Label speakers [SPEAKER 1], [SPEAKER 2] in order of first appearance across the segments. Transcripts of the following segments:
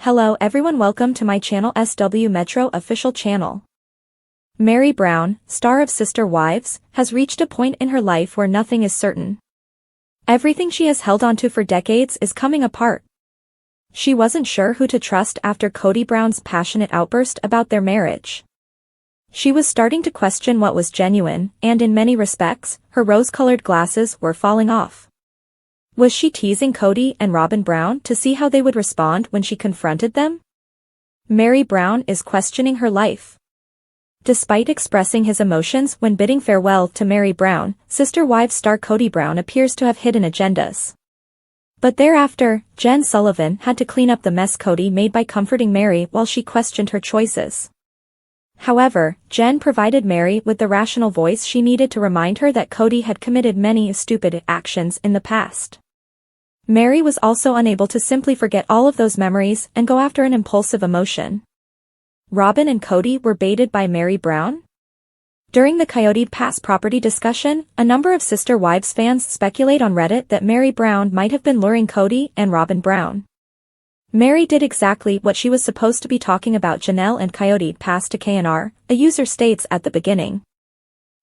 [SPEAKER 1] Hello everyone, welcome to my channel SW Metro official channel. Meri Brown, star of Sister Wives, has reached a point in her life where nothing is certain. Everything she has held onto for decades is coming apart. She wasn't sure who to trust after Kody Brown's passionate outburst about their marriage. She was starting to question what was genuine, and in many respects, her rose-colored glasses were falling off. Was she teasing Kody and Robyn Brown to see how they would respond when she confronted them? Meri Brown is questioning her life. Despite expressing his emotions when bidding farewell to Meri Brown, Sister Wives star Kody Brown appears to have hidden agendas. But thereafter, Jen Sullivan had to clean up the mess Kody made by comforting Meri while she questioned her choices. However, Jen provided Meri with the rational voice she needed to remind her that Kody had committed many stupid actions in the past. Meri was also unable to simply forget all of those memories and go after an impulsive emotion. Robyn and Kody were baited by Meri Brown? During the Coyote past property discussion, a number of Sister Wives fans speculate on Reddit that Meri Brown might have been luring Kody and Robyn Brown. Meri did exactly what she was supposed to be talking about Janelle and Coyote past to KNR, a user states at the beginning.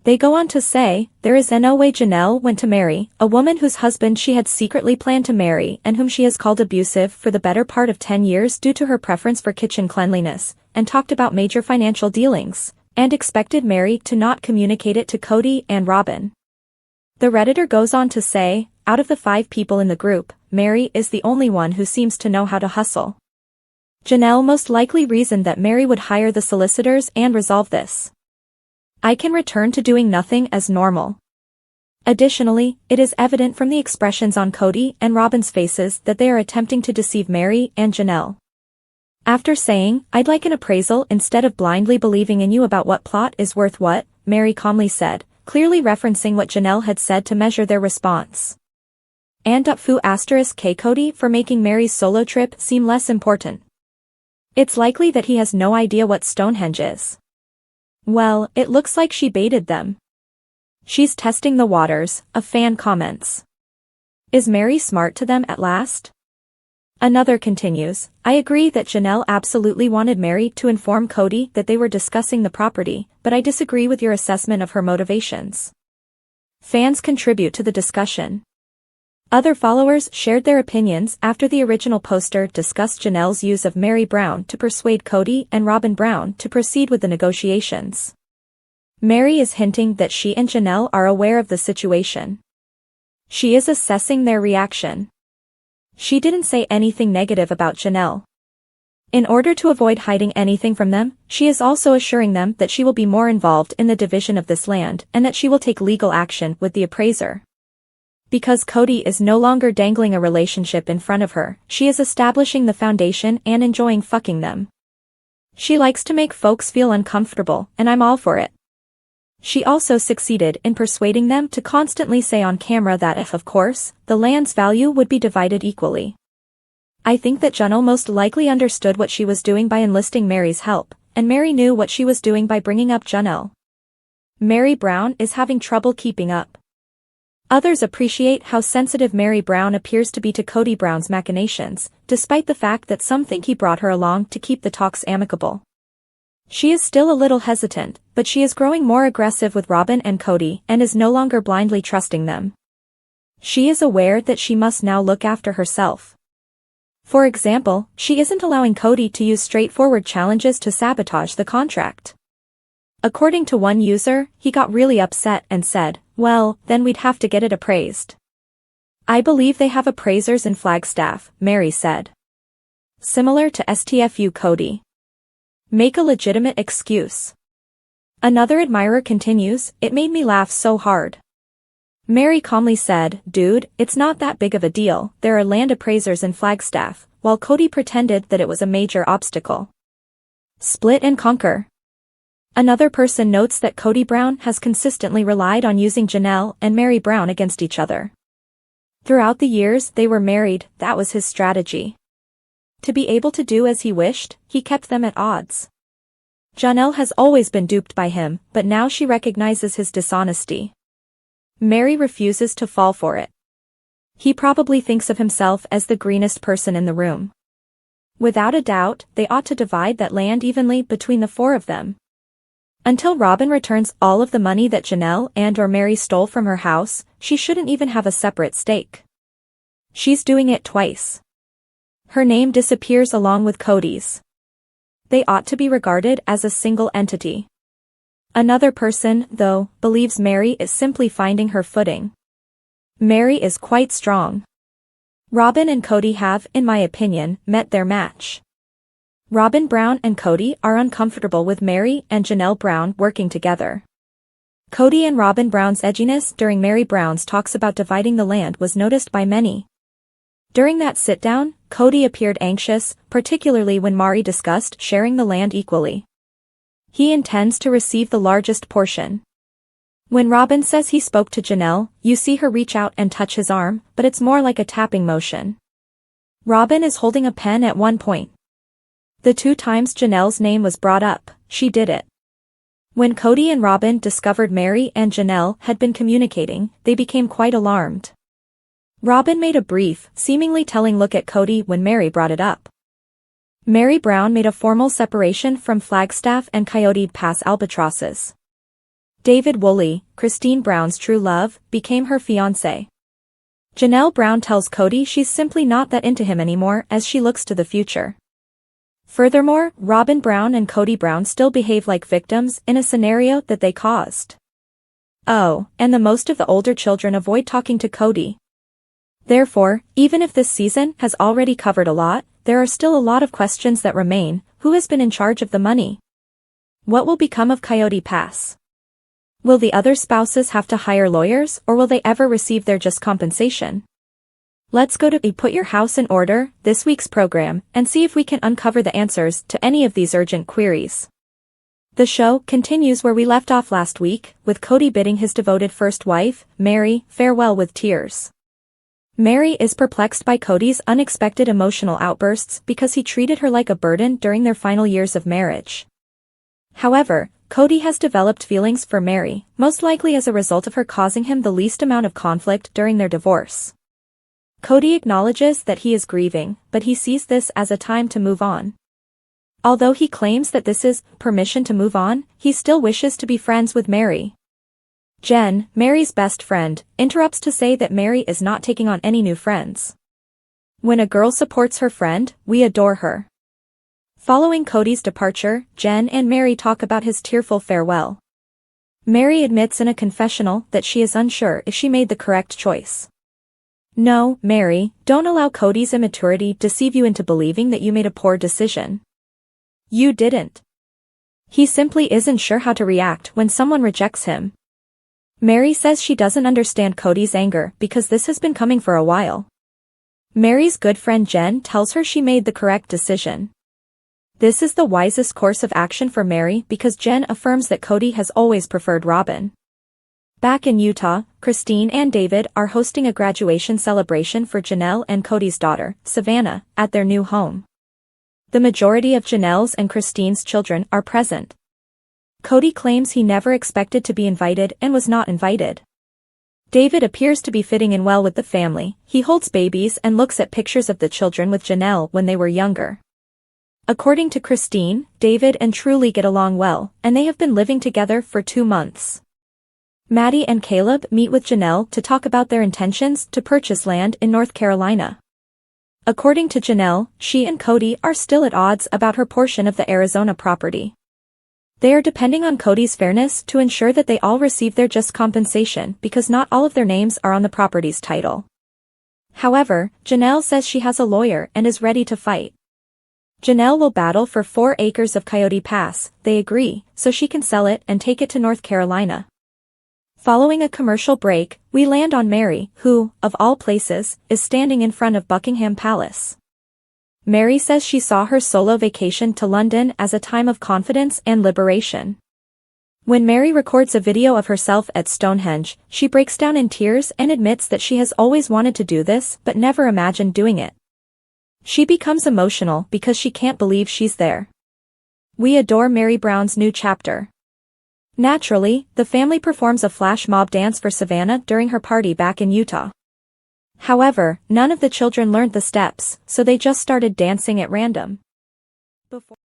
[SPEAKER 1] They go on to say, there is no way Janelle went to Meri, a woman whose husband she had secretly planned to marry and whom she has called abusive for the better part of 10 years due to her preference for kitchen cleanliness, and talked about major financial dealings, and expected Meri to not communicate it to Kody and Robyn. The Redditor goes on to say, out of the 5 people in the group, Meri is the only one who seems to know how to hustle. Janelle most likely reasoned that Meri would hire the solicitors and resolve this. I can return to doing nothing as normal. Additionally, it is evident from the expressions on Kody and Robyn's faces that they are attempting to deceive Meri and Janelle. After saying, I'd like an appraisal instead of blindly believing in you about what plot is worth what, Meri calmly said, clearly referencing what Janelle had said to measure their response. And fu** K Kody for making Meri's solo trip seem less important. It's likely that he has no idea what Stonehenge is. Well, it looks like she baited them. She's testing the waters, a fan comments. Is Meri smart to them at last? Another continues, I agree that Janelle absolutely wanted Meri to inform Kody that they were discussing the property, but I disagree with your assessment of her motivations. Fans contribute to the discussion. Other followers shared their opinions after the original poster discussed Janelle's use of Meri Brown to persuade Kody and Robyn Brown to proceed with the negotiations. Meri is hinting that she and Janelle are aware of the situation. She is assessing their reaction. She didn't say anything negative about Janelle. In order to avoid hiding anything from them, she is also assuring them that she will be more involved in the division of this land and that she will take legal action with the appraiser. Because Kody is no longer dangling a relationship in front of her, she is establishing the foundation and enjoying fucking them. She likes to make folks feel uncomfortable, and I'm all for it. She also succeeded in persuading them to constantly say on camera that if, of course, the land's value would be divided equally. I think that Janelle most likely understood what she was doing by enlisting Meri's help, and Meri knew what she was doing by bringing up Janelle. Meri Brown is having trouble keeping up. Others appreciate how sensitive Meri Brown appears to be to Kody Brown's machinations, despite the fact that some think he brought her along to keep the talks amicable. She is still a little hesitant, but she is growing more aggressive with Robyn and Kody and is no longer blindly trusting them. She is aware that she must now look after herself. For example, she isn't allowing Kody to use straightforward challenges to sabotage the contract. According to one user, he got really upset and said, well, then we'd have to get it appraised. I believe they have appraisers in Flagstaff, Meri said. Similar to STFU Kody. Make a legitimate excuse. Another admirer continues, it made me laugh so hard. Meri calmly said, dude, it's not that big of a deal, there are land appraisers in Flagstaff, while Kody pretended that it was a major obstacle. Split and conquer. Another person notes that Kody Brown has consistently relied on using Janelle and Meri Brown against each other. Throughout the years they were married, that was his strategy. To be able to do as he wished, he kept them at odds. Janelle has always been duped by him, but now she recognizes his dishonesty. Meri refuses to fall for it. He probably thinks of himself as the greenest person in the room. Without a doubt, they ought to divide that land evenly between the four of them. Until Robyn returns all of the money that Janelle and/or Meri stole from her house, she shouldn't even have a separate stake. She's doing it twice. Her name disappears along with Kody's. They ought to be regarded as a single entity. Another person, though, believes Meri is simply finding her footing. Meri is quite strong. Robyn and Kody have, in my opinion, met their match. Robyn Brown and Kody are uncomfortable with Meri and Janelle Brown working together. Kody and Robyn Brown's edginess during Meri Brown's talks about dividing the land was noticed by many. During that sit-down, Kody appeared anxious, particularly when Meri discussed sharing the land equally. He intends to receive the largest portion. When Robyn says he spoke to Janelle, you see her reach out and touch his arm, but it's more like a tapping motion. Robyn is holding a pen at one point. The 2 times Janelle's name was brought up, she did it. When Kody and Robyn discovered Meri and Janelle had been communicating, they became quite alarmed. Robyn made a brief, seemingly telling look at Kody when Meri brought it up. Meri Brown made a formal separation from Flagstaff and Coyote Pass albatrosses. David Woolley, Christine Brown's true love, became her fiancé. Janelle Brown tells Kody she's simply not that into him anymore as she looks to the future. Furthermore, Robyn Brown and Kody Brown still behave like victims in a scenario that they caused. Oh, and the most of the older children avoid talking to Kody. Therefore, even if this season has already covered a lot, there are still a lot of questions that remain. Who has been in charge of the money? What will become of Coyote Pass? Will the other spouses have to hire lawyers, or will they ever receive their just compensation? Let's go to Put Your House in Order, this week's program, and see if we can uncover the answers to any of these urgent queries. The show continues where we left off last week, with Kody bidding his devoted first wife, Meri, farewell with tears. Meri is perplexed by Kody's unexpected emotional outbursts because he treated her like a burden during their final years of marriage. However, Kody has developed feelings for Meri, most likely as a result of her causing him the least amount of conflict during their divorce. Kody acknowledges that he is grieving, but he sees this as a time to move on. Although he claims that this is permission to move on, he still wishes to be friends with Meri. Jen, Meri's best friend, interrupts to say that Meri is not taking on any new friends. When a girl supports her friend, we adore her. Following Kody's departure, Jen and Meri talk about his tearful farewell. Meri admits in a confessional that she is unsure if she made the correct choice. No, Meri, don't allow Kody's immaturity deceive you into believing that you made a poor decision. You didn't. He simply isn't sure how to react when someone rejects him. Meri says she doesn't understand Kody's anger because this has been coming for a while. Meri's good friend Jen tells her she made the correct decision. This is the wisest course of action for Meri because Jen affirms that Kody has always preferred Robyn. Back in Utah, Christine and David are hosting a graduation celebration for Janelle and Kody's daughter, Savannah, at their new home. The majority of Janelle's and Christine's children are present. Kody claims he never expected to be invited and was not invited. David appears to be fitting in well with the family. He holds babies and looks at pictures of the children with Janelle when they were younger. According to Christine, David and Truly get along well, and they have been living together for 2 months. Maddie and Caleb meet with Janelle to talk about their intentions to purchase land in North Carolina. According to Janelle, she and Kody are still at odds about her portion of the Arizona property. They are depending on Kody's fairness to ensure that they all receive their just compensation because not all of their names are on the property's title. However, Janelle says she has a lawyer and is ready to fight. Janelle will battle for 4 acres of Coyote Pass, they agree, so she can sell it and take it to North Carolina. Following a commercial break, we land on Meri, who, of all places, is standing in front of Buckingham Palace. Meri says she saw her solo vacation to London as a time of confidence and liberation. When Meri records a video of herself at Stonehenge, she breaks down in tears and admits that she has always wanted to do this but never imagined doing it. She becomes emotional because she can't believe she's there. We adore Meri Brown's new chapter. Naturally, the family performs a flash mob dance for Savannah during her party back in Utah. However, none of the children learned the steps, so they just started dancing at random. Before